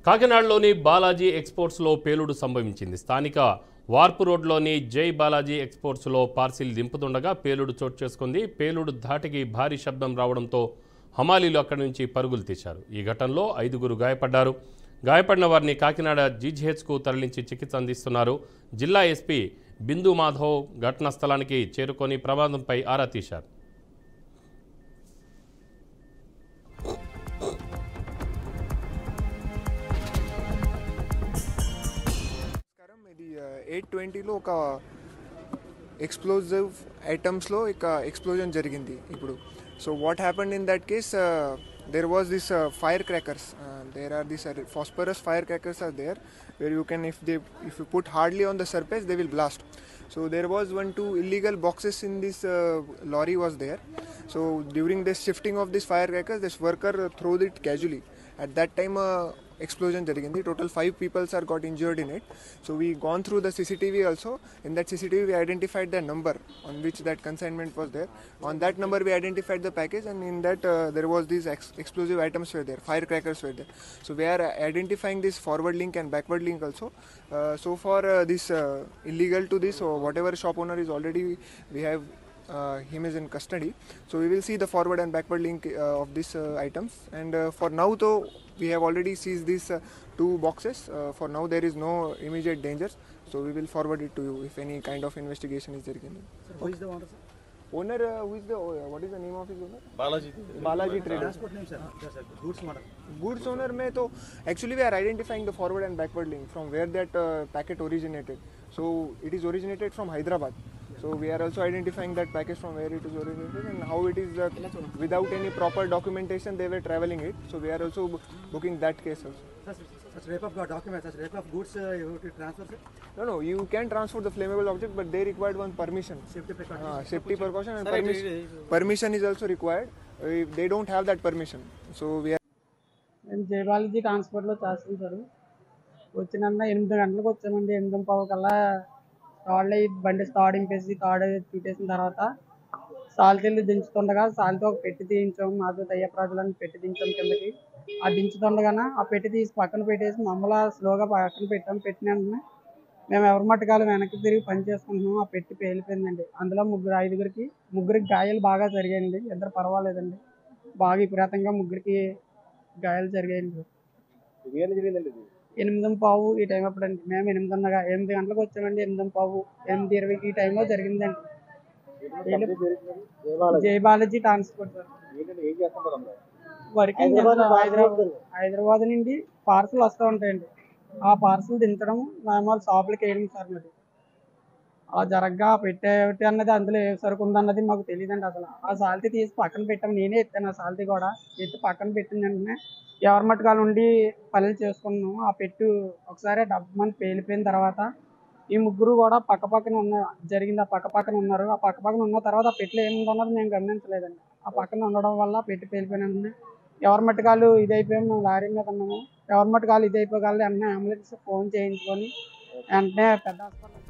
కాకినాడలోని బాలాజీ ఎక్స్పోర్ట్స్లో పేలుడు సంభవించింది. స్థానిక వార్పు రోడ్లోని జై బాలాజీ ఎక్స్పోర్ట్స్లో పార్సిల్ దింపుతుండగా పేలుడు చోటు చేసుకుంది. పేలుడు ధాటికి భారీ శబ్దం రావడంతో హమాలీలు అక్కడి నుంచి పరుగులు తీశారు. ఈ ఘటనలో 5గురు గాయపడ్డారు. గాయపడిన వారిని కాకినాడ జీజీహెచ్కు తరలించి చికిత్స అందిస్తున్నారు. జిల్లా ఎస్పీ బిందు మాధవ్ ఘటనా స్థలానికి చేరుకొని ప్రమాదంపై ఆరా తీశారు. ఇది 820లో ఒక ఎక్స్ప్లోజివ్ ఐటమ్స్లో ఒక ఎక్స్ప్లోజన్ జరిగింది ఇప్పుడు. So what happened in that case, there was this firecrackers. There are these phosphorus firecrackers are there where you can, if you put hardly on the surface, they will blast. So there was 1-2 illegal boxes in this lorry was there. So during the shifting of this firecrackers, this worker threw it casually. At that time explosion jarigindi. Total 5 people are got injured in it. So we gone through the CCTV also. In that CCTV we identified the number on which that consignment was there. On that number we identified the package, and in that there was these explosive items were there, firecrackers were there. So we are identifying this forward link and backward link also. So far this illegal to this, or whatever shop owner is already, we have him is in custody. So we will see the forward and backward link of these items, and for now though we have already seized these 2 boxes. For now there is no immediate danger, so we will forward it to you if any kind of investigation is there. Sir, who is the owner, sir? Owner, who is the what is the name of his owner? Balaji Traders. Transport name, sir. Yes, sir. Goods model. Goods owner mein to actually we are identifying the forward and backward link from where that packet originated. So it is originated from Hyderabad. So we are also identifying that package from where it is originated and how it is without any proper documentation they were traveling it. So we are also booking that case also. Such rape of documents, such rape of goods, you have to transfer, sir? No, you can transfer the flammable object, but they required one permission. Safety precaution. Safety precaution and permission is also required. They don't have that permission. So we are. మేము జయబాలాజీ ట్రాన్స్పోర్ట్లో చేస్తుంటారు. వచ్చినన్నా 8 గంటలకు వచ్చామండి. 8:15 కల్లా తాళ్ళు బండి తాడింపేసి తాడు చుట్టేసిన తర్వాత సాల్తీలు దించుతుండగా సాల్తో ఒక పెట్టి తీయించాము. మాతో దయ్యప్రాజులను పెట్టి దించాం కిందకి. ఆ దించుతుండగానే ఆ పెట్టి తీసి పక్కన పెట్టేసి మమ్మల్ని స్లోగా పక్కన పెట్టాము. పెట్టిన వెంటనే మేము ఎవరి మట్టుకాలు వెనక్కి తిరిగి పని చేసుకుంటున్నాము. ఆ పెట్టి పేలిపోయిందండి. అందులో 5గురికి గాయాలు బాగా జరిగాయండి. ఇద్దరు పర్వాలేదండి. బాగా విపరీతంగా 3గురికి గాయాలు జరిగాయండి. 8:15 ఈ టైం అప్పుడండి. మేము 8 గంటలకు వచ్చామండి. 8:15, 8:20 ఈ టైంలో జరిగిందండి. జై Balaji transport sir. Working Hyderabad నుండి పార్సల్ వస్తూ ఉంటాయండి. ఆ పార్సల్ దించడం మామూలు షాపులకి వేయడం సార్. మరి అలా జరగ్గా పెట్టేటి అన్నది అందులో ఏ సరుకు ఉందన్నది మాకు తెలియదండి అసలు. ఆ సాల్తీ తీసి పక్కన పెట్టాము. నేనే ఎత్తాను ఆ సాల్తీ కూడా. ఎత్తి పక్కన పెట్టిన వెంటనే ఎవరి మట్టుకాలు ఉండి పనులు చేసుకున్నాము. ఆ పెట్టు ఒకసారి డబ్బమని పేలిపోయిన తర్వాత ఈ 3గురు కూడా పక్కపక్కన జరిగింది. ఆ పక్కపక్కన ఉన్నారు. ఆ పక్కపక్కన ఉన్న తర్వాత ఆ పెట్టులో ఏముందన్నది మేము గమనించలేదండి. ఆ పక్కన ఉండడం వల్ల పెట్టి పేలిపోయిన వెంటనే ఎవరి మట్టుకాలు ఇదైపోయాము. మేము లారీ మీద ఉన్నాము. ఎవరి మట్టుకాలు ఇదైపోగలదు వెంటనే అంబులెన్స్ ఫోన్ చేయించుకొని వెంటనే పెద్ద హాస్పిటల్